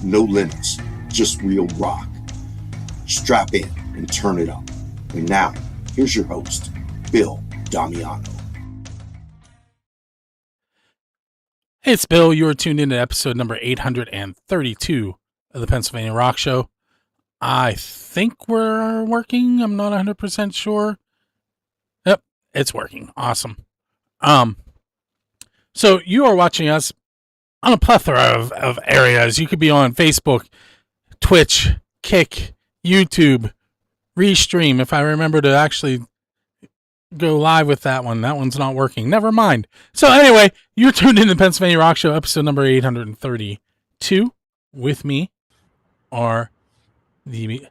no limits, just real rock. Strap in and turn it up. And now, here's your host, Bill Damiano. Hey, it's Bill. You are tuned in to episode number 832 of the Pennsylvania Rock Show. I think we're working. I'm not 100% sure. Yep, it's working. Awesome. So you are watching us on a plethora of areas. You could be on Facebook, Twitch, Kick, YouTube, Restream. If I remember to actually go live with that one's not working. Never mind. So anyway, you're tuned in to the Pennsylvania Rock Show, episode number 832. With me are the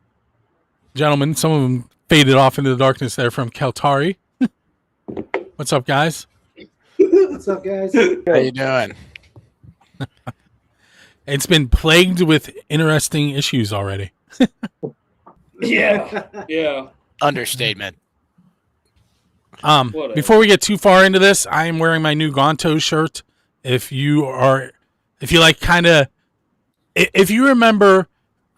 gentlemen. Some of them faded off into the darkness there from Keltari. What's up, guys? What's up, guys? How you doing? It's been plagued with interesting issues already. Yeah. Understatement. Before we get too far into this, I am wearing my new Gonto shirt. If you remember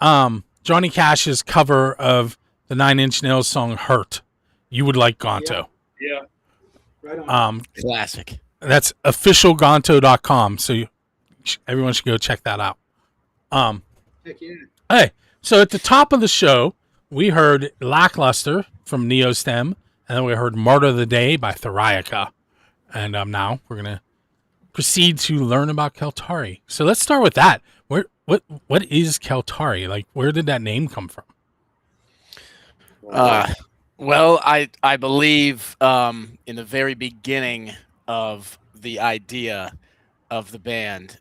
Johnny Cash's cover of the Nine Inch Nails song "Hurt," you would like Gonto. Yeah. Right on. Classic. That's officialgonto.com. So everyone should go check that out. Heck yeah. Hey, so at the top of the show, we heard Lackluster from Neostem, and then we heard Martyr of the Day by Theriaca. And now we're going to proceed to learn about Keltari. So let's start with that. What is Keltari? Like, where did that name come from? Well, I believe in the very beginning of the idea of the band,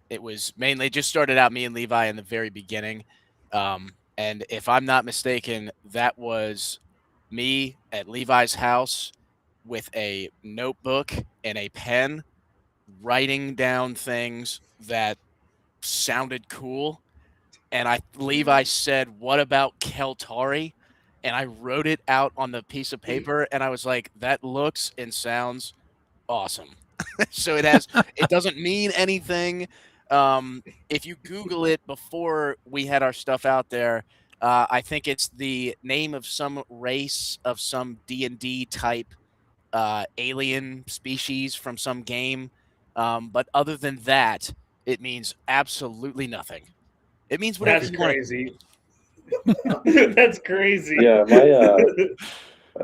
it was mainly just started out me and Levi in the very beginning. And if I'm not mistaken, that was me at Levi's house with a notebook and a pen writing down things that sounded cool. And Levi said, "What about Keltari?" And I wrote it out on the piece of paper, and I was like, that looks and sounds awesome. So it doesn't mean anything. If you Google it before we had our stuff out there, I think it's the name of some race of some D&D type alien species from some game. But other than that, it means absolutely nothing. It means whatever That's you want. crazy. That's crazy. Yeah,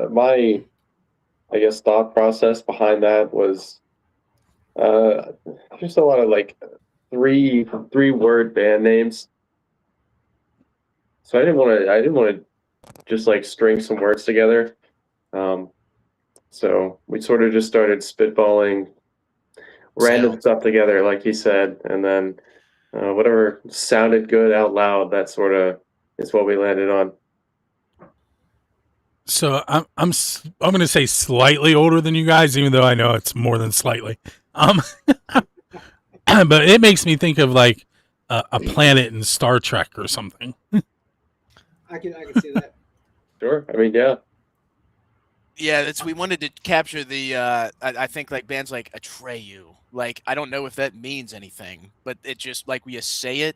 my I guess thought process behind that was just a lot of like three word band names. So I didn't want to just like string some words together. So we sort of just started spitballing random stuff together, like he said, and then whatever sounded good out loud, that sort of is what we landed on. So I'm going to say slightly older than you guys, even though I know it's more than slightly. But it makes me think of like a planet in Star Trek or something. I can see that. Sure. I mean, yeah. Yeah, we wanted to capture the I think like bands like Atreyu. Like, I don't know if that means anything, but it just like you say it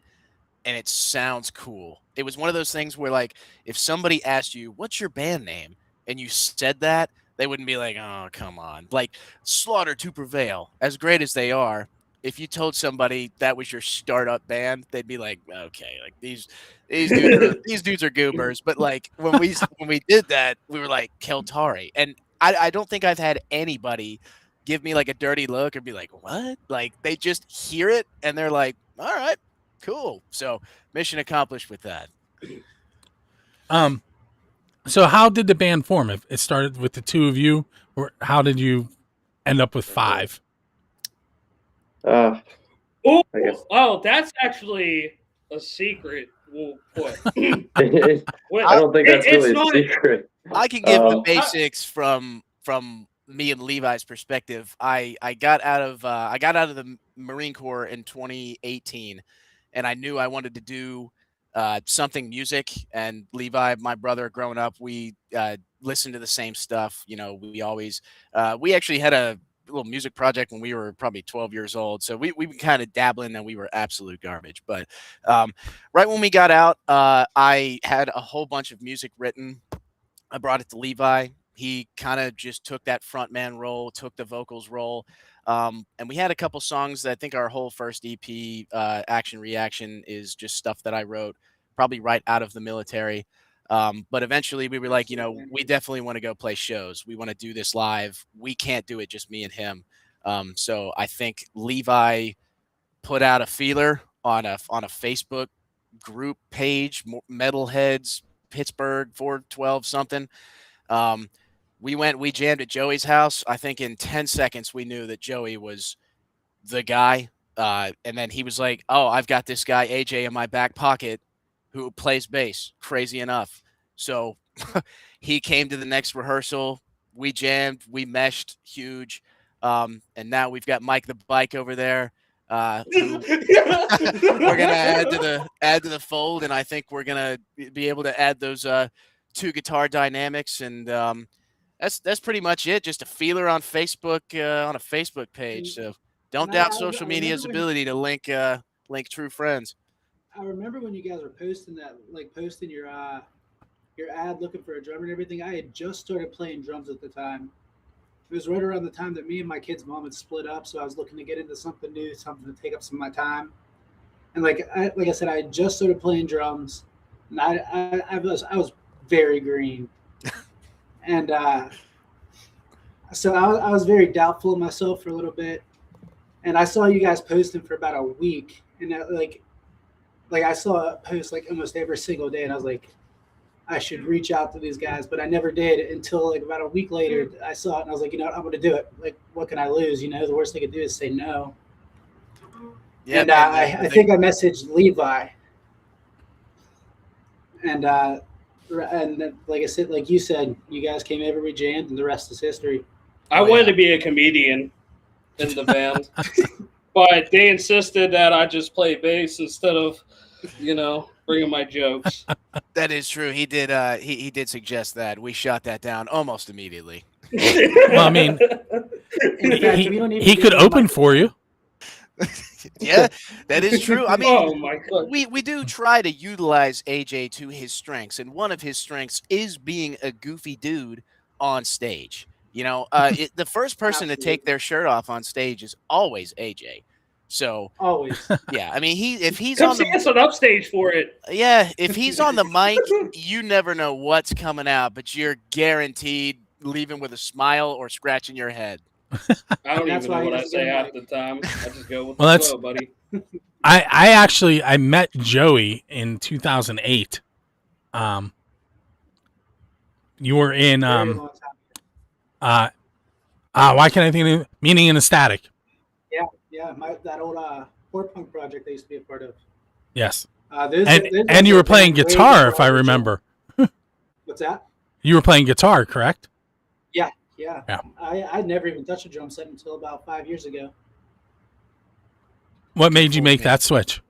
and it sounds cool. It was one of those things where like if somebody asked you, "What's your band name?" and you said that, they wouldn't be like, "Oh, come on." Like Slaughter to Prevail, as great as they are, if you told somebody that was your startup band, they'd be like, "Okay, like these dudes are goobers." But like when we did that, we were like Keltari, and I don't think I've had anybody give me like a dirty look and be like, "What?" Like they just hear it and they're like, "All right, cool." So mission accomplished with that. So how did the band form? If it started with the two of you, or how did you end up with five? I guess. Oh, that's actually a secret. We'll put. I don't think that's really a secret. I can give the basics from me and Levi's perspective. I got out of the Marine Corps in 2018, and I knew I wanted to do something music. And Levi, my brother, growing up, we listened to the same stuff. You know, we always we actually had a little music project when we were probably 12 years old. So we kind of dabbling and we were absolute garbage. But right when we got out, I had a whole bunch of music written. I brought it to Levi. He kind of just took that frontman role, took the vocals role. And we had a couple songs that I think our whole first EP, Action Reaction, is just stuff that I wrote probably right out of the military. But eventually we were like, we definitely want to go play shows. We want to do this live. We can't do it just me and him. So I think Levi put out a feeler on a Facebook group page, Metalheads, Pittsburgh, 412 something. We jammed at Joey's house. I think in 10 seconds we knew that Joey was the guy. And then he was like, "Oh, I've got this guy AJ in my back pocket who plays bass." Crazy enough. So he came to the next rehearsal. We jammed, we meshed huge. And now we've got Mike the Bike over there. Who we're gonna add to the fold, and I think we're gonna be able to add those 2 guitar dynamics, and that's pretty much it. Just a feeler on Facebook, on a Facebook page. So don't doubt social media's ability to link true friends. I remember when you guys were posting that, like posting your ad looking for a drummer and everything. I had just started playing drums at the time. It was right around the time that me and my kid's mom had split up, so I was looking to get into something new, something to take up some of my time. And like I said, I had just started playing drums, and I was very green, and so I was very doubtful of myself for a little bit. And I saw you guys posting for about a week, and like I saw a post like almost every single day, and I was like, I should reach out to these guys, but I never did until like about a week later. I saw it and I was like, I'm going to do it. Like, what can I lose? The worst they could do is say no. Yeah, and I think I messaged Levi, and like I said, like you said, you guys came over, we jammed, and the rest is history. I wanted to be a comedian in the band, but they insisted that I just play bass instead of, bringing my jokes. That is true. He did. He did suggest that. We shot that down almost immediately. Well, I mean, he could open for you. Yeah, that is true. I mean, oh my God. We do try to utilize AJ to his strengths, and one of his strengths is being a goofy dude on stage. The first person to take their shirt off on stage is always AJ. So always, yeah. I mean, if he's come on see us on upstage for it. Yeah, if he's on the mic, you never know what's coming out, but you're guaranteed leaving with a smile or scratching your head. I don't even know what I say half the time. I just go with the flow, buddy. I met Joey in 2008. You were in why can't I think of Meaning in the Static? Yeah, that old port punk project I used to be a part of. Yes. And you were playing guitar, if I remember. What's that? You were playing guitar, correct? Yeah. I'd never even touched a drum set until about 5 years ago. What made you make that switch?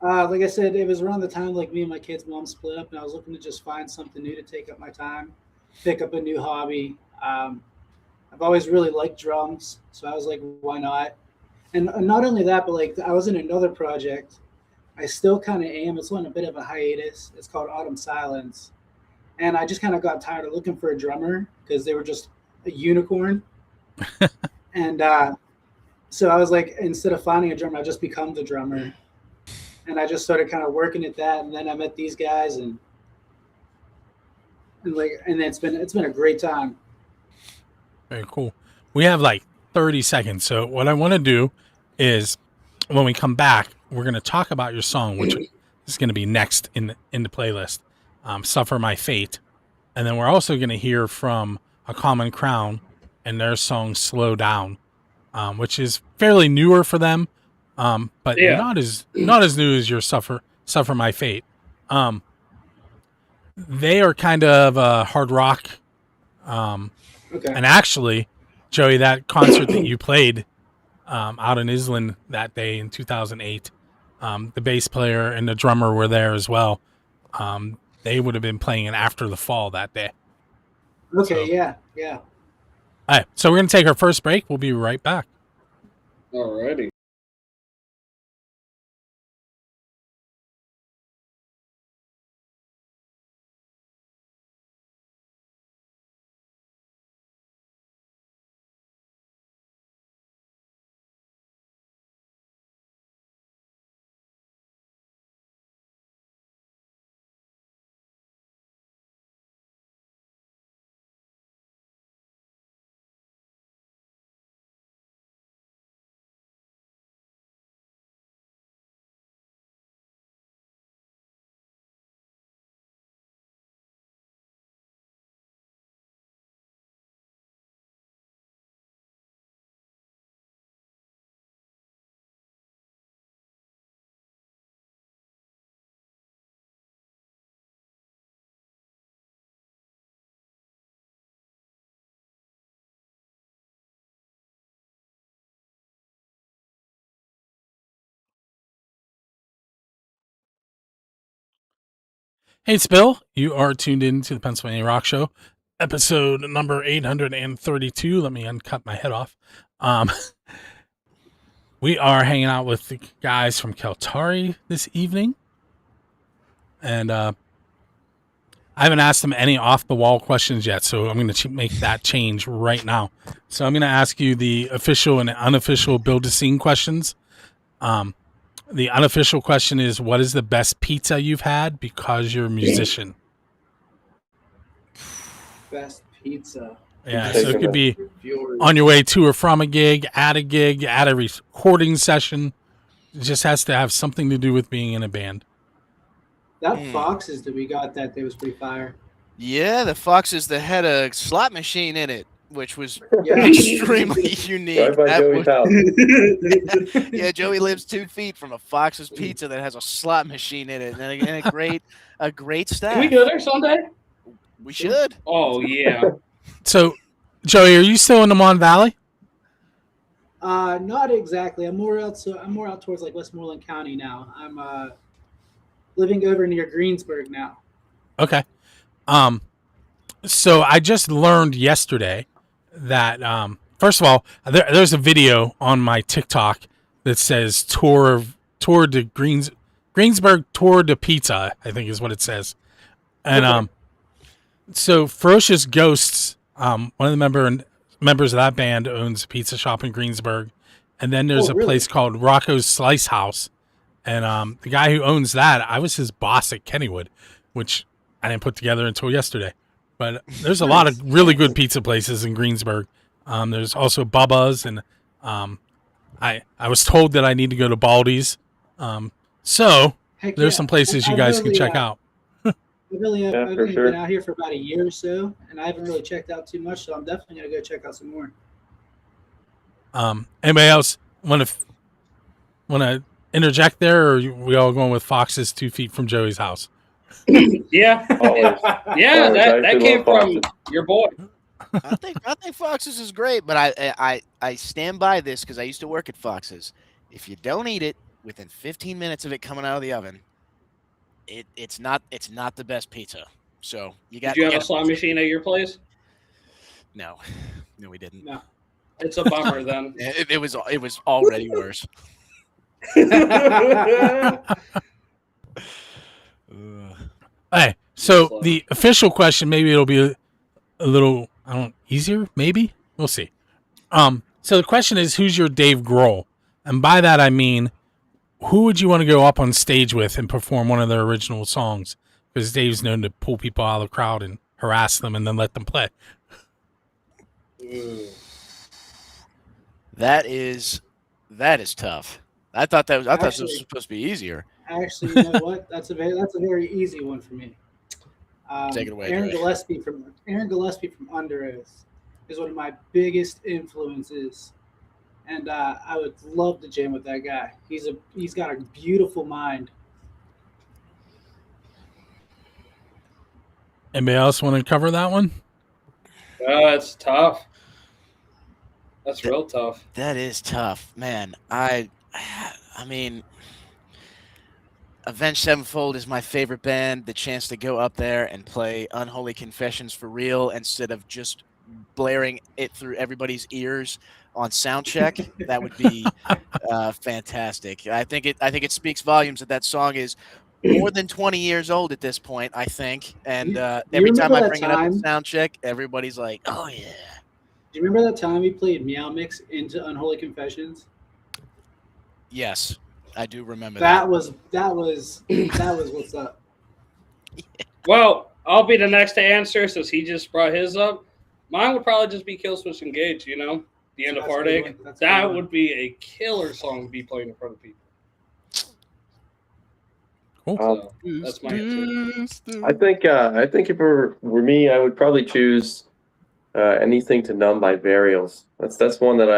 Like I said, it was around the time like me and my kid's mom split up, and I was looking to just find something new to take up my time, pick up a new hobby. I've always really liked drums, so I was like, why not? And not only that, but like I was in another project. I still kind of am. It's on a bit of a hiatus. It's called Autumn Silence. And I just kind of got tired of looking for a drummer because they were just a unicorn. And so I was like, instead of finding a drummer, I just become the drummer. And I just started kind of working at that. And then I met these guys, and it's been a great time. Very cool. We have like 30 seconds. So what I want to do is when we come back, we're going to talk about your song, which is going to be next in the playlist, Suffer My Fate. And then we're also going to hear from A Common Crown and their song Slow Down, which is fairly newer for them, but not as new as your Suffer My Fate. They are kind of hard rock. Okay. And actually, Joey, that concert that you played out in Island that day in 2008, the bass player and the drummer were there as well. They would have been playing in After the Fall that day. Okay, so, yeah. All right, so we're going to take our first break. We'll be right back. Alrighty. Hey, it's Bill. You are tuned in to the Pennsylvania Rock Show, episode number 832. Let me uncut my head off. We are hanging out with the guys from Keltari this evening. And I haven't asked them any off-the-wall questions yet, so I'm going to make that change right now. So I'm going to ask you the official and unofficial build-a-scene questions. The unofficial question is, what is the best pizza you've had because you're a musician? Best pizza. Yeah, so it could be on your way to or from a gig, at a recording session. It just has to have something to do with being in a band. That Foxes that we got that day was pretty fire. Yeah, the Foxes that had a slot machine in it, which was extremely unique. Right by Joey's house. Yeah, Joey lives 2 feet from a Fox's Pizza that has a slot machine in it, and a great staff. Can we go there someday? We should. Oh yeah. So, Joey, are you still in the Mon Valley? Not exactly. I'm more out towards like Westmoreland County now. I'm living over near Greensburg now. Okay. So I just learned yesterday that first of all, there's a video on my TikTok that says tour to Greensburg tour to pizza, I think is what it says. And so Ferocious Ghosts, one of the members of that band owns a pizza shop in Greensburg, and then there's a place called Rocco's Slice House, and the guy who owns that, I was his boss at Kennywood, which I didn't put together until yesterday. But there's a lot of really good pizza places in Greensburg. There's also Bubba's, and I was told that I need to go to Baldy's. So there's some places you guys can check out. I've only for sure. been out here for about a year or so, and I haven't really checked out too much, so I'm definitely going to go check out some more. Anybody else want to interject there, or are we all going with Fox's 2 feet from Joey's house? Yeah. Always. Yeah, Always. that came from your boy. I think Fox's is great, but I stand by this because I used to work at Fox's. If you don't eat it within 15 minutes of it coming out of the oven, it's not the best pizza. So you got. Did you have a slot machine at your place? No, we didn't. No. It's a bummer then. It was already worse. Hey, so the official question, maybe it'll be a little, easier, maybe? We'll see. So the question is, who's your Dave Grohl? And by that, I mean, who would you want to go up on stage with and perform one of their original songs? Because Dave's known to pull people out of the crowd and harass them and then let them play. That is tough. I thought it was supposed to be easier. Actually, you know what? That's a very easy one for me. Take it away, Aaron Joey. Gillespie from Under Oath is one of my biggest influences, and I would love to jam with that guy. He's got a beautiful mind. Anybody else want to cover that one? That's tough. That's real tough. That is tough, man. I mean, Avenged Sevenfold is my favorite band. The chance to go up there and play Unholy Confessions for real instead of just blaring it through everybody's ears on sound check, that would be fantastic. I think it speaks volumes that song is more than 20 years old at this point, I think. And every time remember I that bring it up at time? sound check, everybody's like, "Oh yeah." Do you remember that time we played Meow Mix into Unholy Confessions? Yes, I do remember That was what's up. Well, I'll be the next to answer since he just brought his up. Mine would probably just be Kill Switch Engage, you know? The End of That's a good Heartache. one. That's a good That one. would be a killer song to be playing in front of people. Cool. So, that's my answer. I think if it were me, I would probably choose Anything to Numb by Burials. That's one that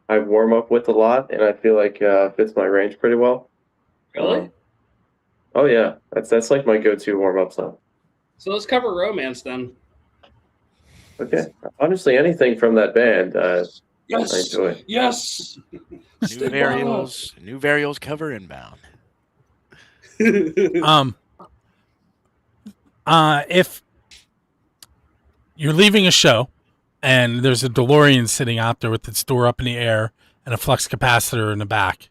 I warm up with a lot, and I feel like fits my range pretty well. Really? Oh yeah, that's like my go-to warm-up song. So let's cover Romance then. Okay, honestly, anything from that band, I enjoy. Yes. New Varials cover Inbound. If you're leaving a show and there's a DeLorean sitting out there with its door up in the air and a flux capacitor in the back,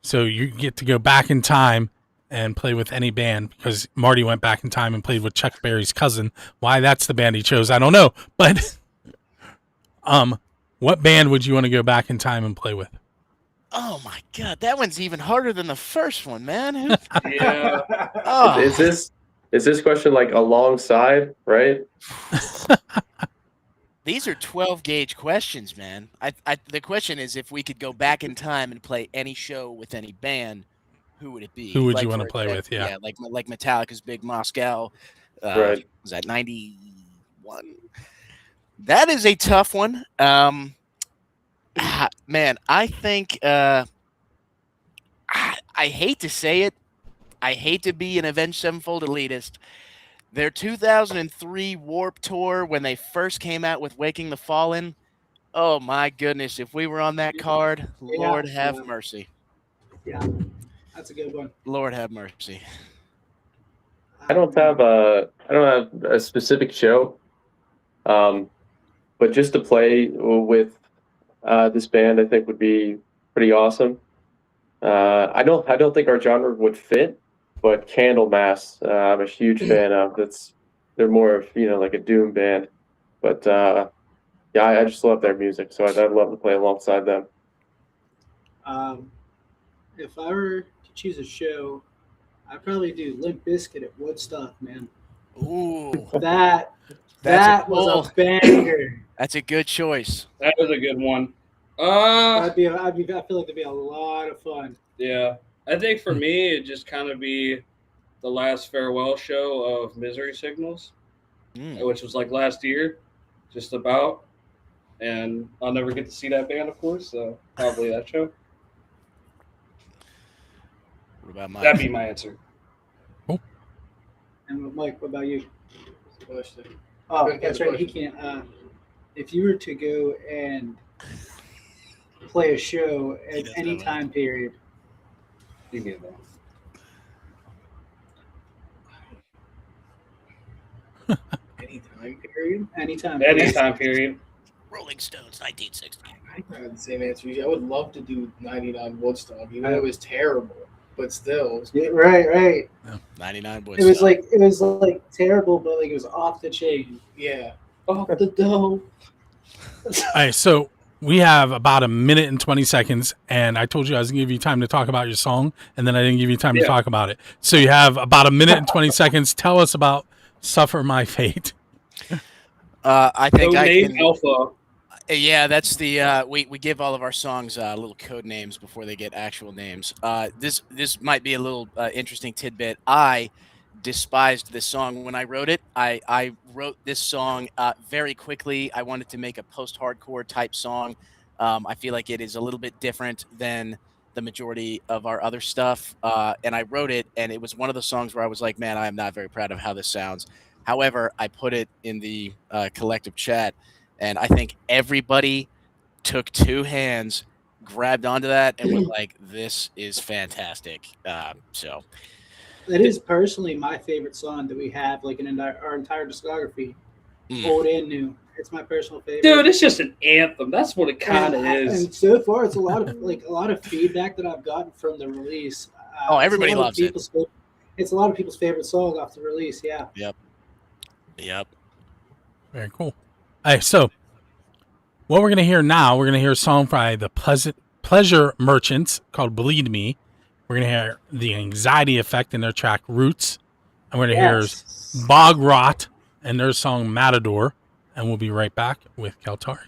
so you get to go back in time and play with any band, because Marty went back in time and played with Chuck Berry's cousin. Why that's the band he chose, I don't know. But what band would you want to go back in time and play with? Oh my God, that one's even harder than the first one, man. Yeah. Oh. Is this question like alongside, right? These are 12-gauge questions, man. The question is, if we could go back in time and play any show with any band, who would it be? Who would you want to play with? Yeah, like Metallica's Big Moscow. Right. Was that 91? That is a tough one. Man, I think I hate to say it. I hate to be an Avenged Sevenfold elitist. Their 2003 Warped Tour, when they first came out with Waking the Fallen, oh my goodness, if we were on that card, Lord have mercy. Yeah, that's a good one. Lord have mercy. I don't have a specific show, but just to play with this band, I think would be pretty awesome. I don't think our genre would fit, but Candlemass, I'm a huge fan of. They're more of like a doom band, but yeah, I just love their music, so I'd love to play alongside them. If I were to choose a show, I'd probably do Limp Bizkit at Woodstock, man. Ooh, that was a banger. That's a good choice. That was a good one. I feel like it'd be a lot of fun. Yeah. I think for me, it'd just kind of be the last farewell show of Misery Signals, which was like last year, just about. And I'll never get to see that band, of course, so probably that show. What about Mike? That'd be my answer. Cool. And Mike, what about you? Question. Oh, that's right. He can't. If you were to go and play a show at any time period, You get that. Any time period? anytime. Any time period. Rolling Stones, 1960. I had the same answer. I would love to do 99 Woodstock, even though it was terrible, but still. Yeah, right. 99 It was like terrible, but like it was off the chain. Yeah. Off the dome. All right, so we have about a minute and 20 seconds, and I told you I was going to give you time to talk about your song, and then I didn't give you time to talk about it. So you have about a minute and 20 seconds. Tell us about Suffer My Fate. I think Code I name can. Alpha. Yeah, that's the we give all of our songs little code names before they get actual names. This might be a little interesting tidbit. I despised this song when I wrote it. I wrote this song very quickly. I wanted to make a post-hardcore type song. I feel like it is a little bit different than the majority of our other stuff. And I wrote it, and it was one of the songs where I was like, man, I am not very proud of how this sounds. However, I put it in the collective chat, and I think everybody took two hands, grabbed onto that, and was like, this is fantastic. So That is personally my favorite song that we have, like in our entire discography. old and new. It's my personal favorite. Dude, it's just an anthem. That's what it kind of is. And so far, it's a lot of feedback that I've gotten from the release. Everybody loves it. It's a lot of people's favorite song off the release. Yeah. Yep. Very cool. All right, so what we're going to hear now, we're going to hear a song by the Pleasure Merchants called Bleed Me. We're going to hear The Anxiety Effect in their track Roots. And we're going to hear Bog Rot and their song Matador. And we'll be right back with Keltari.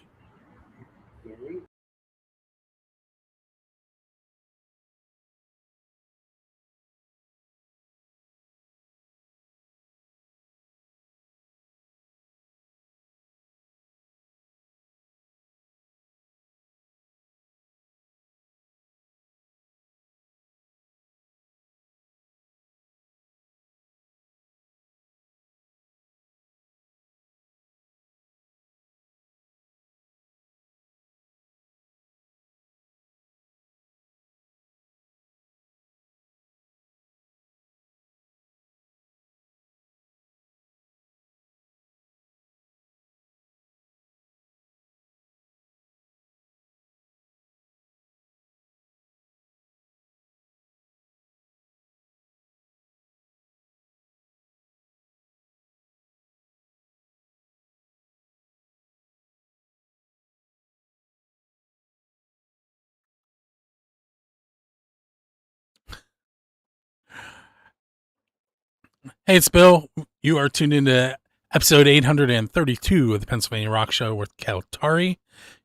Hey, it's Bill. You are tuned into episode 832 of the Pennsylvania Rock Show with Keltari.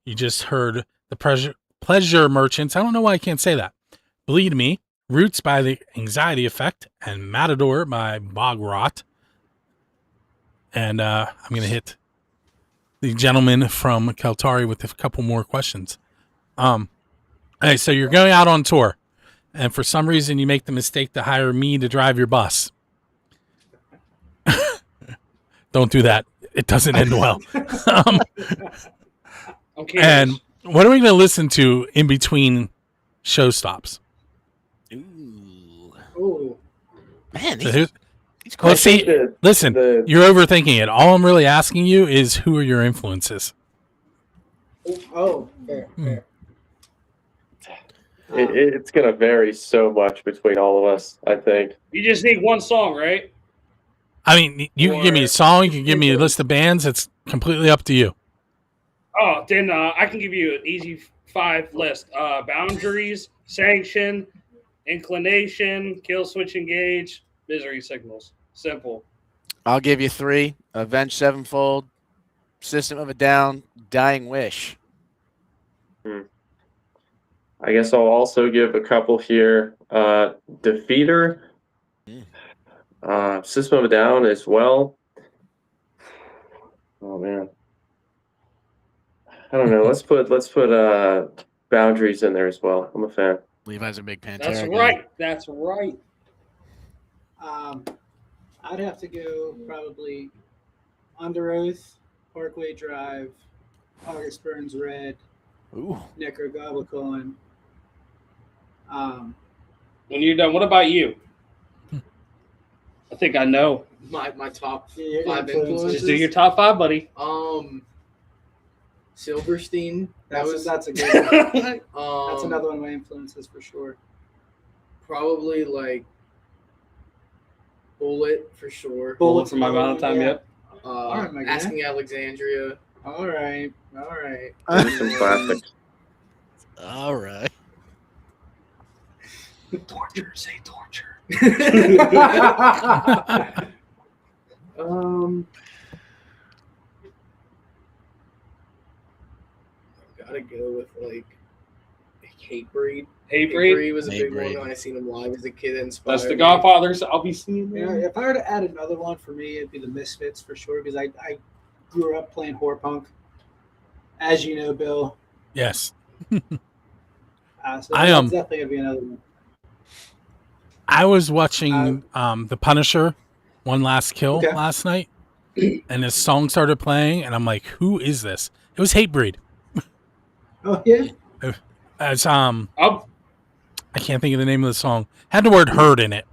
You just heard the Pleasure Merchants. I don't know why I can't say that. Bleed Me, Roots by The Anxiety Effect, and Matador by Bog Rot. And I'm going to hit the gentleman from Keltari with a couple more questions. Hey, so you're going out on tour, and for some reason you make the mistake to hire me to drive your bus. Don't do that. It doesn't end well. Okay. And what are we going to listen to in between show stops? Ooh. Man, So these well, see, listen, the- you're overthinking it. All I'm really asking you is who are your influences? Oh, fair. It's going to vary so much between all of us, I think. You just need one song, right? I mean, you can give me a song, you can give me a list of bands. It's completely up to you. Oh, then I can give you an easy 5 list. Boundaries, Sanction, Inclination, Kill Switch Engage, Misery Signals. Simple. I'll give you 3. Avenged Sevenfold, System of a Down, Dying Wish. I guess I'll also give a couple here. Defeater, System of a Down as well. Oh man, I don't know. Let's put Boundaries in there as well. I'm a fan. Levi's a big Pantera That's guy. right. That's right. I'd have to go probably Under Oath, Parkway Drive, August Burns Red, Ooh. Necrogoblicon. When you're done, what about you? I think I know. My top Yeah, 5 influences. influences. Just do your top 5, buddy. Silverstein. That's a good one. Um, That's another one of my influences for sure. Probably like Bullet for sure. Bullet for my another one, Valentine, yeah. yep. right, my guy. Asking Alexandria. All right. Those are some classics. All right. Torture, say torture. Gotta go with like Hatebreed. Hatebreed. Hatebreed was a big Hatebreed. one when I seen him live as a kid. It inspired That's the me. Godfathers. I'll be seeing Yeah, them. if I were to add another one for me, it'd be the Misfits for sure because I grew up playing horror punk, as you know, Bill. Yes. So I that's definitely gonna be another one. I was watching The Punisher, One Last Kill Okay. last night, and this song started playing, and I'm like, who is this? It was Hatebreed. Oh yeah. As I'll, I can't think of the name of the song. Had the word "heard" in it.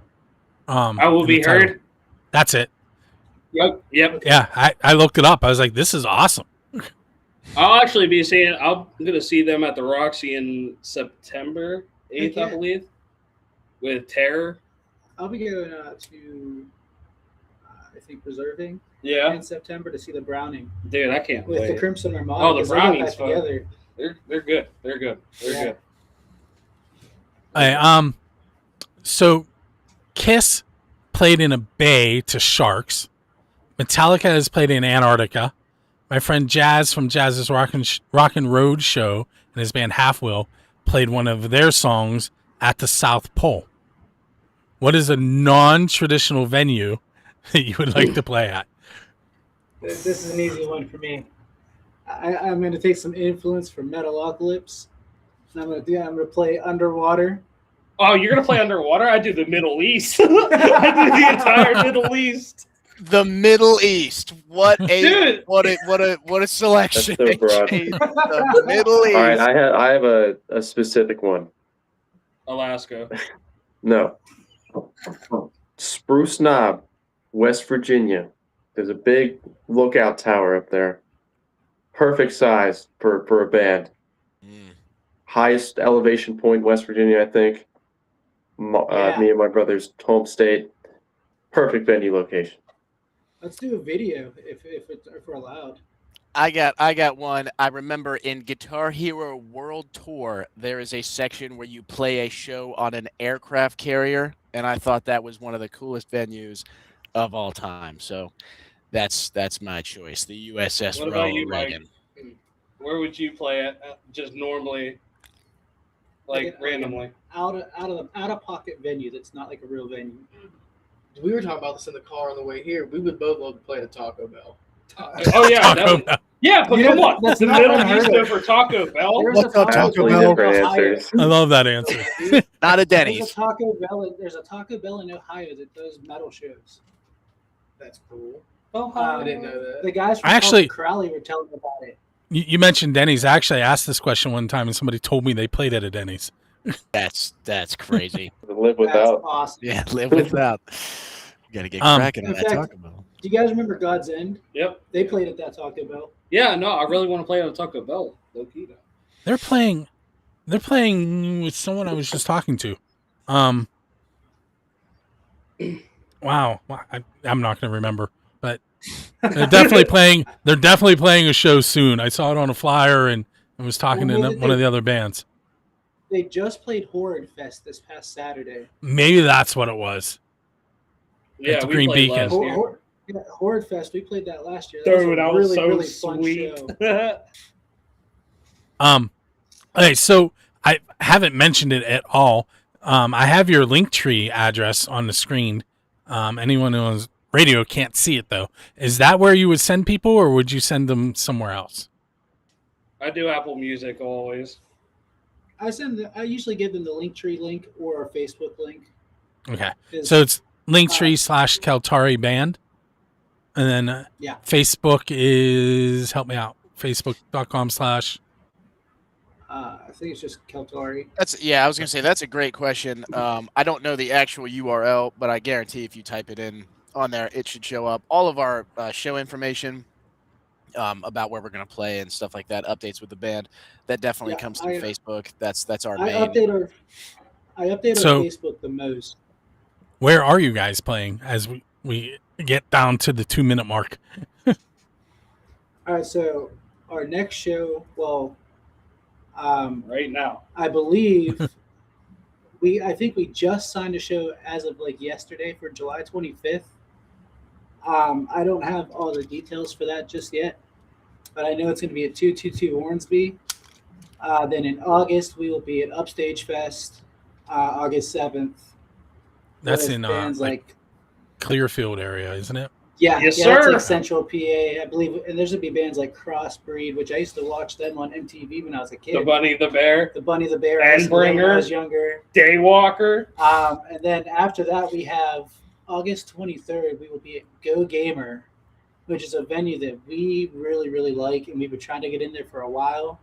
I will in the be title. heard. That's it. Yep. Yeah, I looked it up. I was like, this is awesome. I'm gonna see them at the Roxy in September 8th, Okay. I believe, with Terror. I'll be going to, I think, Preserving Yeah, in September to see the Browning dude, I can't with wait. the Crimson Armada. Oh, the 'cause they got Browning's back fun. together. They're good. They're good. Yeah. Hey, so Kiss played in a bay to Sharks. Metallica has played in Antarctica. My friend Jazz from Jazz's Rock and Road Show and his band Half Wheel played one of their songs at the South Pole. What is a non-traditional venue that you would like to play at? This is an easy one for me. I'm going to take some influence from Metalocalypse. And I'm going to play Underwater. Oh, you're gonna play Underwater? I do the Middle East. I do the entire Middle East. The Middle East. What a Dude. what a selection. That's so broad. Jeez, the Middle East. All right, I have a specific one. Alaska. No. Spruce Knob, West Virginia. There's a big lookout tower up there. Perfect size for a band. Highest elevation point, West Virginia, I think. Me and my brother's home state. Perfect venue location. Let's do a video if we're allowed. I got one. I remember in Guitar Hero World Tour, there is a section where you play a show on an aircraft carrier, and I thought that was one of the coolest venues of all time. So that's my choice. The USS What about Ronald you, Mike? Reagan. Where would you play it? Just normally, randomly. Out of pocket venue that's not like a real venue. We were talking about this in the car on the way here. We would both love to play at Taco Bell. Oh yeah, Taco Bell. yeah, but come on, that's the not Middle unheard East of. over Taco Bell. There's What's a up, Taco Absolutely Bell? different Ohio. answers. I love that answer. Not a There's Denny's. a Taco Bell. There's a Taco Bell in Ohio that does metal shows. That's cool. I didn't know that. The guys from Actually- Crowley were telling me about it. You mentioned Denny's. Actually, I asked this question one time, and somebody told me they played at a Denny's. That's crazy. Live That's without. awesome. Yeah, live without. You gotta get cracking on in that fact- Taco Bell. Do you guys remember God's End? Yep. They played at that Taco Bell. Yeah, no, I really want to play on Taco Bell. Low key though. They're playing with someone I was just talking to. Wow, I'm not going to remember, but they're definitely playing. They're definitely playing a show soon. I saw it on a flyer and I was talking to one of the other bands. They just played Horrid Fest this past Saturday. Maybe that's what it was. Yeah, the we Green played Beacon. last year. Horrid Fest. We played that last year. Dude, that was really, so really fun sweet. show. Okay, so I haven't mentioned it at all. I have your Linktree address on the screen. Anyone who owns radio can't see it though. Is that where you would send people, or would you send them somewhere else? I do Apple Music always. I usually give them the Linktree link or a Facebook link. Okay, 'Cause, so it's Linktree/Keltari Band, and then Yeah. Facebook is help me out. Facebook.com/ I think it's just Keltari. I was gonna say that's a great question. I don't know the actual URL, but I guarantee if you type it in on there, it should show up. All of our show information about where we're gonna play and stuff like that, updates with the band, that definitely Yeah, comes through Facebook. That's our I main. update our So- Facebook the most. Where are you guys playing as we get down to the 2-minute mark? All right, so our next show, Right now. I believe I think we just signed a show as of yesterday for July 25th. I don't have all the details for that just yet, but I know it's going to be at 222 Hornsby. Then in August we will be at Upstage Fest, August 7th. That's with in bands Clearfield area, isn't it? Yeah, Yes, yeah, that's sir. like Central PA, I believe, and there's gonna be bands like Crossbreed, which I used to watch them on MTV when I was a kid. The Bunny, the Bear, The Bunny, the Bear, I used to love them when I was younger. Daywalker. And then after that, we have August 23rd. We will be at Go Gamer, which is a venue that we really, really like, and we've been trying to get in there for a while.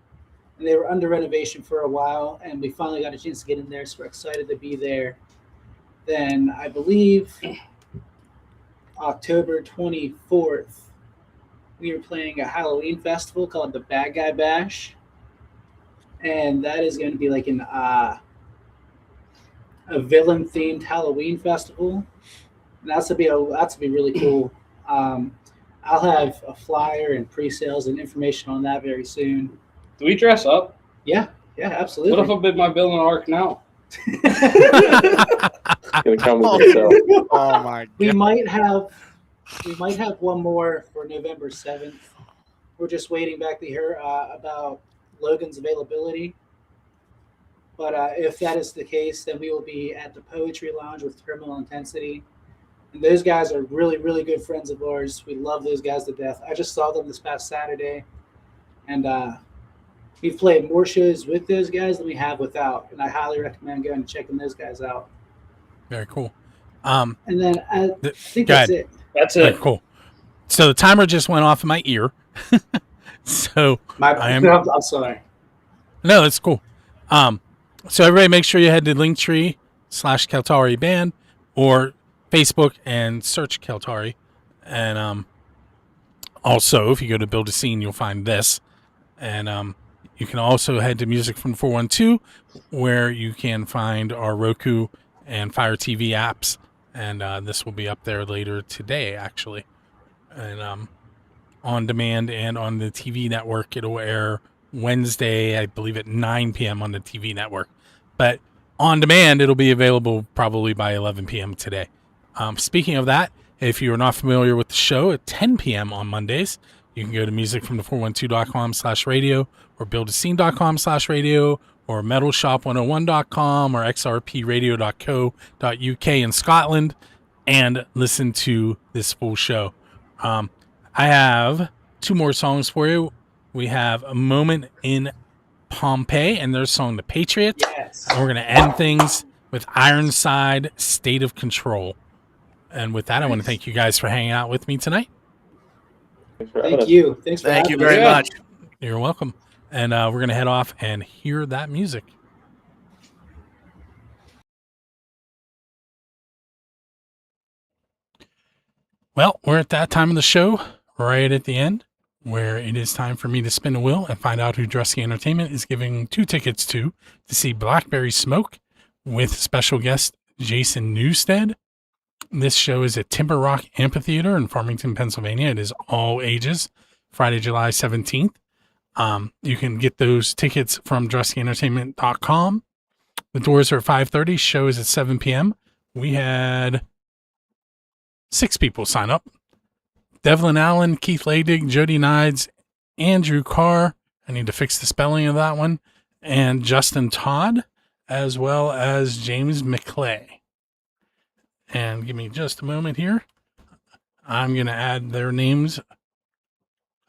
And they were under renovation for a while, and we finally got a chance to get in there, so we're excited to be there. Then I believe October 24th, we are playing a Halloween festival called the Bad Guy Bash. And that is going to be like a villain-themed Halloween festival. And that's to be really cool. I'll have a flyer and pre-sales and information on that very soon. Do we dress up? Yeah, absolutely. What if I'm in my villain arc now? Gonna come with yourself. Oh my god. We might have one more for November 7th. We're just waiting back to hear about Logan's availability. But if that is the case, then we will be at the Poetry Lounge with Terminal Intensity. And those guys are really, really good friends of ours. We love those guys to death. I just saw them this past Saturday. And we've played more shows with those guys than we have without. And I highly recommend going and checking those guys out. Very cool. And then I think that's it. That's it. Very cool. So the timer just went off in my ear. So I'm sorry. No, it's cool. So everybody make sure you head to Linktree/Keltari Band or Facebook and search Keltari. And also, if you go to Build a Scene, you'll find this. And you can also head to Music from 412, where you can find our Roku and Fire TV apps. And this will be up there later today, actually. And on demand and on the TV network, it'll air Wednesday, I believe, at 9 p.m. on the TV network. But on demand, it'll be available probably by 11 p.m. today. Speaking of that, if you're not familiar with the show, at 10 p.m. on Mondays, you can go to musicfromthe412.com/radio or buildascene.com/radio or metalshop101.com or xrpradio.co.uk in Scotland and listen to this full show. I have 2 more songs for you. We have A Moment in Pompeii and their song The Patriot. Yes. And we're going to end things with Ironside, State of Control. And with that, I want to thank you guys for hanging out with me tonight. Thank you. Thanks for Thank you having very us. much. You're welcome. And we're going to head off and hear that music. Well, we're at that time of the show, right at the end, where it is time for me to spin a wheel and find out who Drusky Entertainment is giving 2 tickets to see Blackberry Smoke with special guest Jason Newstead. This show is at Timber Rock Amphitheater in Farmington, Pennsylvania. It is all ages, Friday, July 17th. You can get those tickets from DruskyEntertainment.com. The doors are at 5:30. Show is at 7 p.m. We had 6 people sign up. Devlin Allen, Keith Ladig, Jody Nides, Andrew Carr. I need to fix the spelling of that one. And Justin Todd, as well as James McClay. And give me just a moment here. I'm going to add their names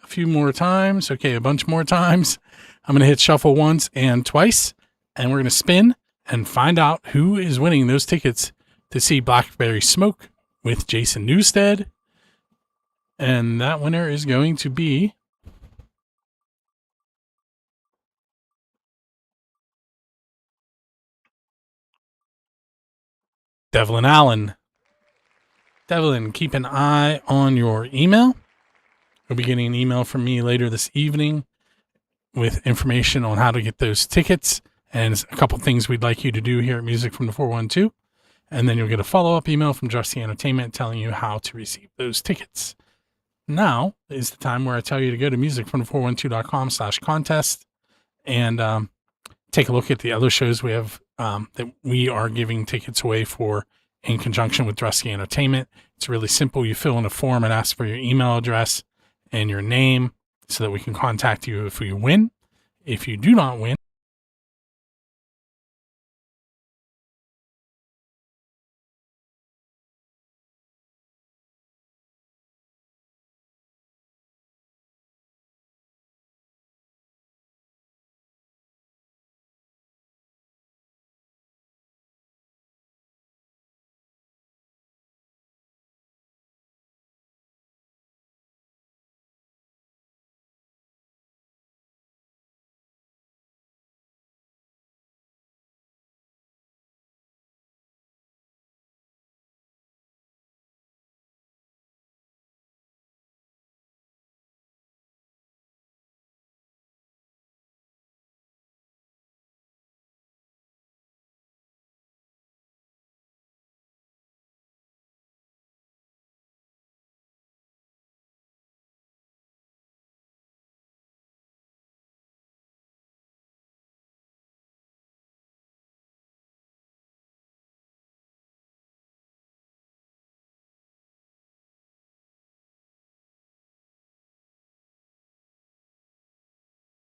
a few more times. Okay, a bunch more times. I'm going to hit shuffle once and twice. And we're going to spin and find out who is winning those tickets to see Blackberry Smoke with Jason Newstead. And that winner is going to be Devlin Allen. Devlin, keep an eye on your email. You'll be getting an email from me later this evening with information on how to get those tickets and a couple things we'd like you to do here at Music from the 412. And then you'll get a follow-up email from Drusky Entertainment telling you how to receive those tickets. Now is the time where I tell you to go to musicfromthe412.com/contest and take a look at the other shows we have that we are giving tickets away for in conjunction with Drusky Entertainment. It's really simple. You fill in a form and ask for your email address and your name so that we can contact you if you win. If you do not win,